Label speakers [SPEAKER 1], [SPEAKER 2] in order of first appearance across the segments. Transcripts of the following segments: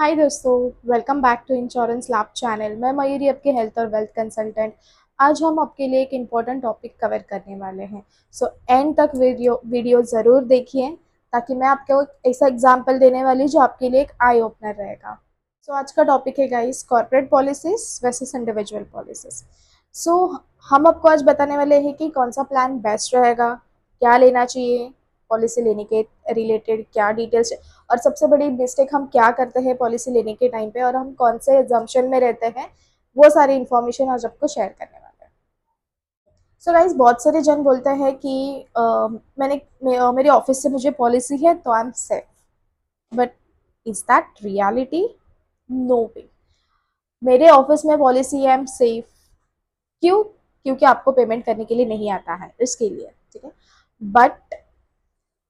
[SPEAKER 1] हाय दोस्तों, welcome back to insurance lab channel. मैं मयूरी, आपके हेल्थ और वेल्थ कंसल्टेंट। आज हम आपके लिए एक इम्पॉर्टेंट टॉपिक कवर करने वाले हैं। सो एंड तक वीडियो ज़रूर देखिए, ताकि मैं आपको एक ऐसा एग्जांपल देने वाली जो आपके लिए एक आई ओपनर रहेगा। सो आज का टॉपिक है guys, corporate policies versus individual policies. So हम आपको आज बताने वाले हैं कि कौन सा प्लान बेस्ट रहेगा, क्या लेना चाहिए, पॉलिसी लेने के रिलेटेड क्या डिटेल्स, और सबसे बड़ी मिस्टेक हम क्या करते हैं पॉलिसी लेने के टाइम पे, और हम कौन से एग्जाम्पशन में रहते हैं, वो सारी इन्फॉर्मेशन आज आपको शेयर करने वाले हैं। सो गाइस, बहुत सारे जन बोलते हैं कि मेरे ऑफिस से मुझे पॉलिसी है तो I am safe, but is that reality? No way. मेरे ऑफिस में पॉलिसी है, आई एम सेफ। क्यों? क्योंकि आपको पेमेंट करने के लिए नहीं आता है, इसके लिए, ठीक है। But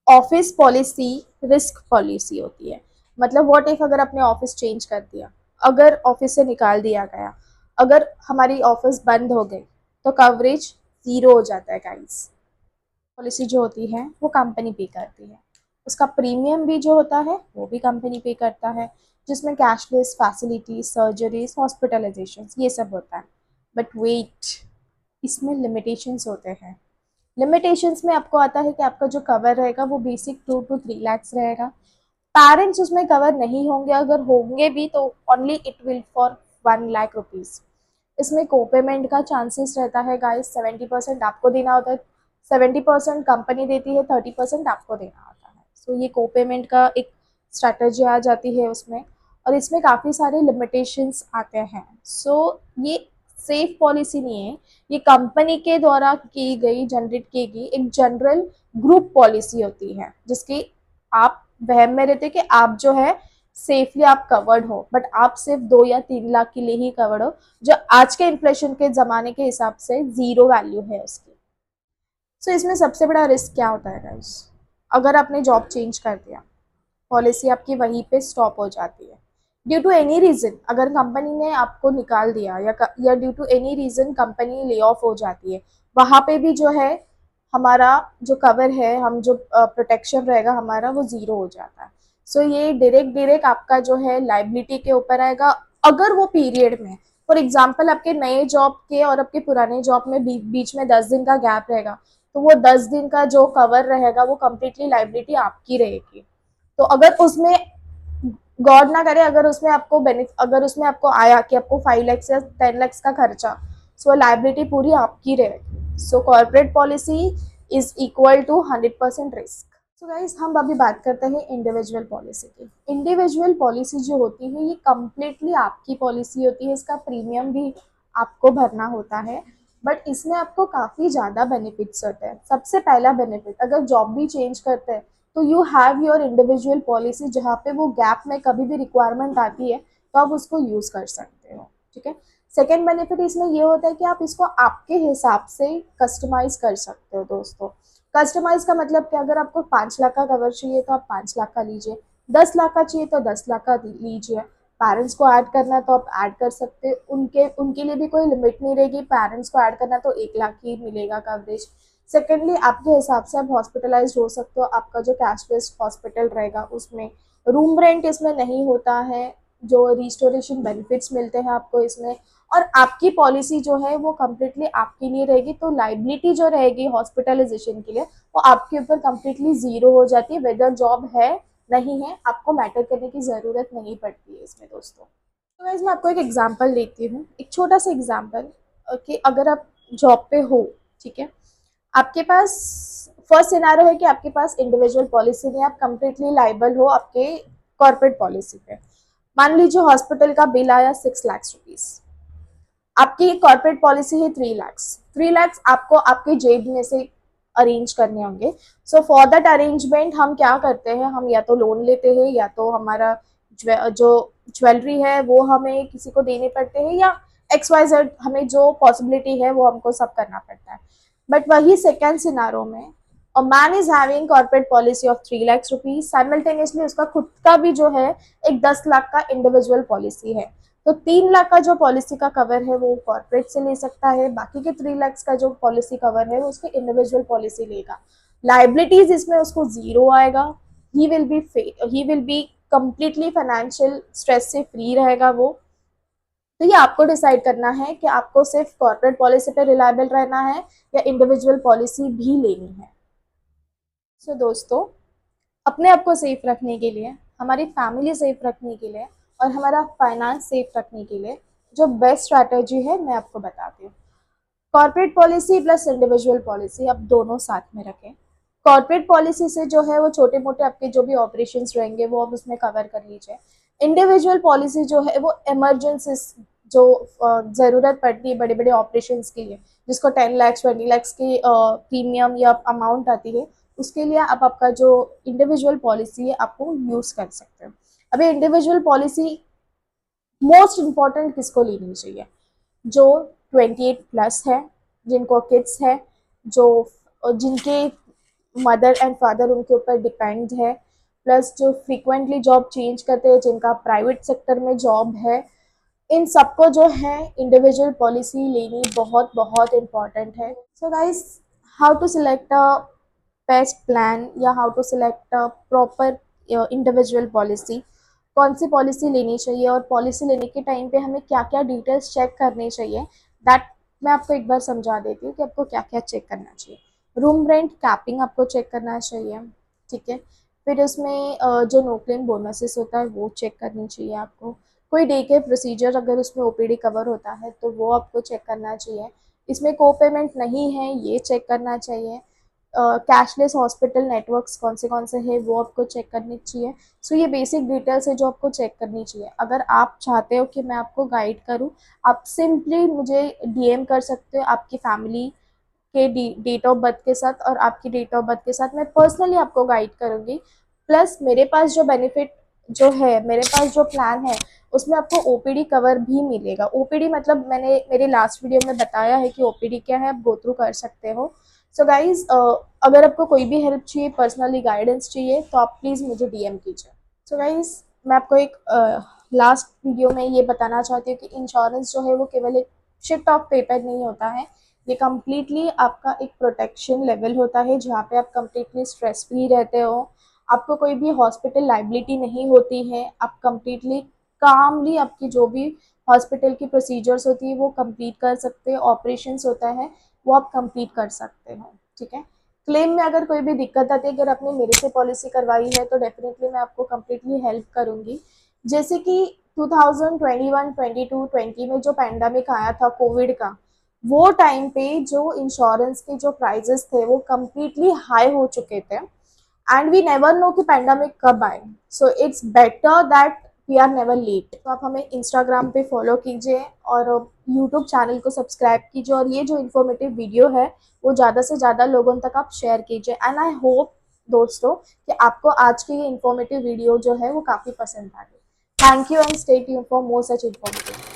[SPEAKER 1] office policy risk policy होती है। मतलब व्हाट इफ अगर अपने ऑफिस चेंज कर दिया, अगर ऑफिस से निकाल दिया गया, अगर हमारी ऑफिस बंद हो गई, तो कवरेज ज़ीरो हो जाता है गाइस। पॉलिसी जो होती है वो कंपनी पे करती है, उसका प्रीमियम भी जो होता है वो भी कंपनी पे करता है, जिसमें कैशलेस फैसिलिटीज, सर्जरीज, हॉस्पिटलाइजेशन, ये सब होता है। बट वेट, इसमें लिमिटेशंस होते हैं। लिमिटेशंस में आपको आता है कि आपका जो कवर रहेगा वो बेसिक 2 to 3 lakhs रहेगा। पेरेंट्स उसमें कवर नहीं होंगे, अगर होंगे भी तो only it will for 1 lakh rupees. इसमें को पेमेंट का चांसेस रहता है गाइस, 70% आपको देना होता है, 70% कंपनी देती है, 30% आपको देना होता है। सो ये को पेमेंट का एक स्ट्रैटेजी आ जाती है उसमें, और इसमें काफ़ी सारे लिमिटेशंस आते हैं। सो ये सेफ पॉलिसी नहीं है, ये कंपनी के द्वारा की गई, जनरेट की गई एक जनरल ग्रुप पॉलिसी होती है, जिसकी आप वहम में रहते कि आप जो है सेफली आप कवर्ड हो, बट आप सिर्फ 2 या 3 लाख के लिए ही कवर्ड हो, जो आज के इन्फ्लेशन के ज़माने के हिसाब से ज़ीरो वैल्यू है उसकी। सो इसमें सबसे बड़ा रिस्क क्या होता है गाइस? अगर आपने जॉब चेंज कर दिया, पॉलिसी आपकी वहीं पे स्टॉप हो जाती है ड्यू टू एनी रीज़न। अगर कंपनी ने आपको निकाल दिया, या due to any reason company lay off हो जाती है, वहाँ पे भी जो है हमारा जो कवर है, हम जो प्रोटेक्शन रहेगा हमारा, वो ज़ीरो हो जाता है। सो ये डायरेक्ट डायरेक्ट आपका जो है लाइबिलिटी के ऊपर आएगा। अगर वो पीरियड में, फॉर एग्जाम्पल आपके नए जॉब के और आपके पुराने जॉब में बीच में 10 दिन का गैप रहेगा, तो वो 10 दिन का जो कवर रहेगा वो कम्प्लीटली लाइबिलिटी आपकी रहेगी। तो अगर उसमें, गॉड ना करे, अगर उसमें आपको अगर उसमें आपको आया कि आपको 5 lakhs या 10 lakhs का खर्चा, सो लाइबिलिटी पूरी आपकी रहेगी। So corporate policy is equal to 100% risk. So guys, हम अभी बात करते हैं इंडिविजुअल पॉलिसी की। इंडिविजुअल पॉलिसी जो होती है ये कम्प्लीटली आपकी पॉलिसी होती है, इसका प्रीमियम भी आपको भरना होता है, बट इसमें आपको काफ़ी ज़्यादा बेनिफिट्स होते हैं। सबसे पहला बेनिफिट, अगर जॉब भी चेंज करते हैं तो you have your individual policy, जहाँ पे वो गैप में कभी भी रिक्वायरमेंट आती है तो आप उसको यूज़ कर सकते हो, ठीक है। सेकेंड बेनिफिट इसमें ये होता है कि आप इसको आपके हिसाब से कस्टमाइज कर सकते हो दोस्तों। कस्टमाइज का मतलब कि अगर आपको 5 लाख का कवर चाहिए तो आप 5 लाख का लीजिए, 10 लाख का चाहिए तो 10 लाख का लीजिए। पेरेंट्स को ऐड करना है तो आप ऐड कर सकते हैं, उनके उनके लिए भी कोई लिमिट नहीं रहेगी। पेरेंट्स को ऐड करना तो 1 लाख ही मिलेगा कवरेज। सेकेंडली, आपके हिसाब से आप हॉस्पिटलाइज हो सकते हो, आपका जो कैशलेस हॉस्पिटल रहेगा उसमें रूम रेंट इसमें नहीं होता है, जो रिस्टोरेशन बेनिफिट्स मिलते हैं आपको इसमें, और आपकी पॉलिसी जो है वो कम्प्लीटली आपके लिए रहेगी। तो लाइबिलिटी जो रहेगी हॉस्पिटलाइजेशन के लिए, वो आपके ऊपर कम्प्लीटली ज़ीरो हो जाती है। वेदर जॉब है नहीं है, आपको मैटर करने की ज़रूरत नहीं पड़ती है इसमें दोस्तों। तो वैसे मैं आपको एक एग्जांपल देती हूँ, एक छोटा सा एग्जांपल, कि अगर आप जॉब पे हो, ठीक है, आपके पास फर्स्ट सिनारो है कि आपके पास इंडिविजुअल पॉलिसी नहीं, आप कंप्लीटली लाइबल हो आपके कॉर्पोरेट पॉलिसी पे। मान लीजिए हॉस्पिटल का बिल आया 6 lakhs रुपीज, आपकी कॉर्पोरेट पॉलिसी है 3 lakhs। 3 lakhs आपको आपके जेब में से अरेंज करने होंगे। सो फॉर दैट अरेंजमेंट हम क्या करते हैं, हम या तो लोन लेते हैं, या तो हमारा जो ज्वेलरी है वो हमें किसी को देने पड़ते हैं, या XYZ, हमें जो पॉसिबिलिटी है वो हमको सब करना पड़ता है। बट वही सेकेंड सिनारो में, a man is having corporate policy of 3 lakhs rupees, simultaneously उसका खुद का भी जो है एक 10 लाख का इंडिविजुअल पॉलिसी है। तो 3 लाख का जो पॉलिसी का कवर है वो कॉर्पोरेट से ले सकता है, बाकी के 3 lakhs का जो पॉलिसी कवर है वो उसके इंडिविजुअल पॉलिसी लेगा। लाइबिलिटीज इसमें उसको ज़ीरो आएगा। He will be completely financial stress से फ्री रहेगा वो। तो ये आपको डिसाइड करना है कि आपको सिर्फ कॉर्पोरेट पॉलिसी पे रिलायबल रहना है या इंडिविजुअल पॉलिसी भी लेनी है। सो दोस्तों, अपने आप को सेफ रखने के लिए, हमारी फैमिली सेफ रखने के लिए और हमारा फाइनेंस सेफ रखने के लिए जो बेस्ट स्ट्रैटेजी है मैं आपको बताती हूँ। Corporate policy plus individual policy आप दोनों साथ में रखें। कॉर्पोरेट पॉलिसी से जो है वो छोटे मोटे आपके जो भी ऑपरेशंस रहेंगे वो आप उसमें कवर कर लीजिए। इंडिविजुअल पॉलिसी जो है वो इमरजेंसी जो ज़रूरत पड़ती है बड़े बड़े ऑपरेशंस के लिए, जिसको 10 लाख 20 लाख की प्रीमियम या अमाउंट आती है, उसके लिए आप आपका जो इंडिविजुअल पॉलिसी है आपको यूज़ कर सकते हैं। अभी इंडिविजुअल पॉलिसी मोस्ट इम्पॉर्टेंट किसको लेनी चाहिए? जो 28+ है, जिनको किड्स है, जो जिनके मदर एंड फादर उनके ऊपर डिपेंड है, प्लस जो फ्रीक्वेंटली जॉब चेंज करते हैं, जिनका प्राइवेट सेक्टर में जॉब है, इन सबको जो है इंडिविजुअल पॉलिसी लेनी बहुत बहुत इम्पॉर्टेंट है। So guys, how to select a best plan या how to select a proper individual policy, कौन सी पॉलिसी लेनी चाहिए और पॉलिसी लेने के टाइम पे हमें क्या क्या डिटेल्स चेक करनी चाहिए, दैट मैं आपको एक बार समझा देती हूँ कि आपको क्या क्या चेक करना चाहिए। रूम रेंट कैपिंग आपको चेक करना चाहिए, ठीक है। फिर उसमें जो नो क्लेम बोनसेस होता है वो चेक करनी चाहिए आपको। कोई डे के प्रोसीजर अगर उसमें ओपीडी कवर होता है तो वो आपको चेक करना चाहिए। इसमें को पेमेंट नहीं है ये चेक करना चाहिए। कैशलेस हॉस्पिटल नेटवर्क्स कौन से हैं वो आपको चेक करनी चाहिए। सो ये बेसिक डिटेल्स है जो आपको चेक करनी चाहिए। अगर आप चाहते हो कि मैं आपको गाइड करूं, आप सिंपली मुझे डीएम कर सकते हो आपकी फैमिली के डेट ऑफ बर्थ के साथ, और आपकी डेट ऑफ बर्थ के साथ मैं पर्सनली आपको गाइड करूंगी। प्लस मेरे पास जो बेनिफिट जो है, मेरे पास जो प्लान है, उसमें आपको ओपीडी कवर भी मिलेगा। ओपीडी मतलब मैंने मेरे लास्ट वीडियो में बताया है कि ओपीडी क्या है, आप गो थ्रू कर सकते हो। सो गाइज, अगर आपको कोई भी हेल्प चाहिए, पर्सनली गाइडेंस चाहिए, तो आप प्लीज़ मुझे डीएम कीजिए। सो गाइज, मैं आपको एक लास्ट वीडियो में ये बताना चाहती हूँ कि इंश्योरेंस जो है वो केवल एक शीट ऑफ पेपर नहीं होता है। ये कम्प्लीटली आपका एक प्रोटेक्शन लेवल होता है जहाँ पे आप कम्प्लीटली स्ट्रेस फ्री रहते हो। आपको कोई भी हॉस्पिटल लाइबिलिटी नहीं होती है। आप कम्प्लीटली कामली आपकी जो भी हॉस्पिटल की प्रोसीजर्स होती है वो कंप्लीट कर सकते हैं। ऑपरेशंस होता है वो आप कंप्लीट कर सकते हो, ठीक है। क्लेम में अगर कोई भी दिक्कत आती है, अगर आपने मेरे से पॉलिसी करवाई है तो डेफिनेटली मैं आपको कम्प्लीटली हेल्प करूँगी। जैसे कि 2021, 22, 20 में जो पैंडमिक आया था कोविड का, वो टाइम पे जो इंश्योरेंस के जो प्राइजेस थे वो कम्प्लीटली हाई हो चुके थे, एंड वी नेवर नो कि पैंडमिक कब आए। So it's better that we are never late. तो आप हमें इंस्टाग्राम पे फॉलो कीजिए और यूट्यूब चैनल को सब्सक्राइब कीजिए, और ये जो इन्फॉर्मेटिव वीडियो है वो ज़्यादा से ज़्यादा लोगों तक आप शेयर कीजिए। एंड आई होप दोस्तों कि आपको आज की ये इन्फॉर्मेटिव वीडियो जो है वो काफ़ी पसंद आ गई। Thank you and stay tuned for more such informative.